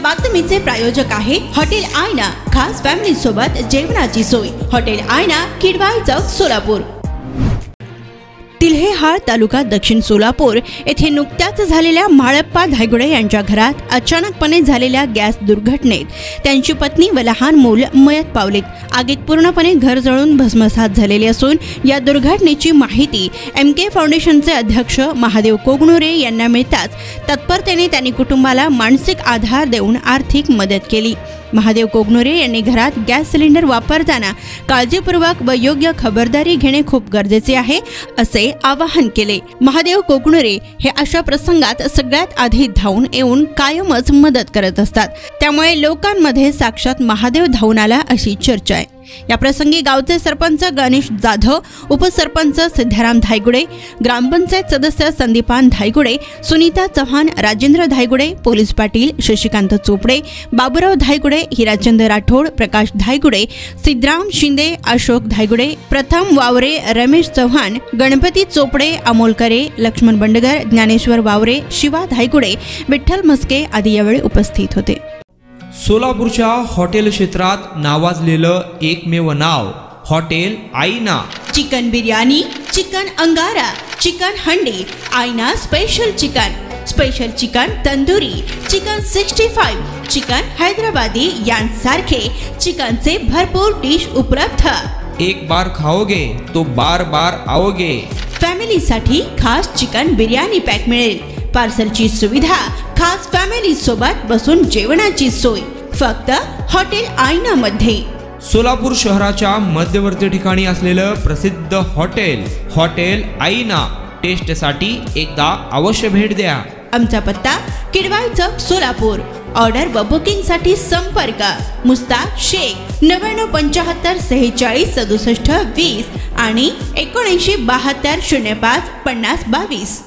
बातमीचे प्रायोजक आहे हॉटेल आयना। खास फॅमिली सोबत जेवणाची सोय। हॉटेल आयना, किडवाई चौक, सोलापूर। तिल्हेहाळ तालुका, दक्षिण सोलापूर येथे नुकत्याच झालेल्या माळप्पा धायगुडे यांच्या घरात अचानकपणे झालेल्या गॅस दुर्घटनेत त्यांची पत्नी व लहान मूल मयत पावलेत। आगीत पूर्णपणे घर जळून भस्मसात झालेले असून या दुर्घटनेची माहिती MK फाउंडेशनचे अध्यक्ष महादेव कोगनुरे यांना मिळताच तत्परतेने त्यांनी कुटुंबाला मानसिक आधार देऊन आर्थिक मदत केली। महादेव कोगनुरे यांनी घरात गॅस सिलेंडर वापरताना काळजीपूर्वक व योग्य खबरदारी घेणे खूप गरजेचे आहे असे आवाहन केले। महादेव कोगनुरे हे अशा प्रसंगात सगळ्यात आधी धावून येऊन कायमच मदत करत असतात, त्यामुळे लोकांमध्ये साक्षात महादेव धावून आला अशी चर्चा आहे। या प्रसंगी गावचे सरपंच गणेश जाधव, उपसरपंच सिद्धाराम धायगुडे, ग्रामपंचायत सदस्य संदीपान धायगुडे, सुनीता चव्हाण, राजेंद्र धायगुडे, पोलीस पाटील शशिकांत चोपडे, बाबूराव धायगुडे, हिराचंद राठोड, प्रकाश धायगुडे, सिद्धराम शिंदे, अशोक धायगुडे, प्रथम वावरे, रमेश चव्हाण, गणपती चोपडे, अमोल करे, लक्ष्मण बंडगर, ज्ञानेश्वर वावरे, शिवा धायगुडे, विठ्ठल मस्के आदी यावेळी उपस्थित होते। सोलापूरच्या हॉटेल क्षेत्रात नावाजलेलं एकमेव नाव हॉटेल आईना। चिकन बिर्याणी, चिकन अंगारा, चिकन हंडी, आईना special chicken tandoori, chicken 65, chicken Hyderabadi यांसारखे चिकनचे भरपूर डिश उपलब्ध। एक बार खाओगे तो बार बार आओगे। फॅमिली साठी खास चिकन बिर्याणी पॅक मिळेल। पार्सलची सुविधा, खास फॅमिली सोबत बसून जेवणाची सोय फक्त हॉटेल आईना मध्ये। सोलापूर शहराच्या मध्यवर्ती ठिकाणी असलेलं प्रसिद्ध हॉटेल आईना टेस्टसाठी एकदा अवश्य भेट द्या। आमचा पत्ता किडवाई चौक, सोलापूर। ऑर्डर व बुकिंग साठी संपर्क मुस्ताक शेख 9975 46 67 20 आणि 7972 05 50 22।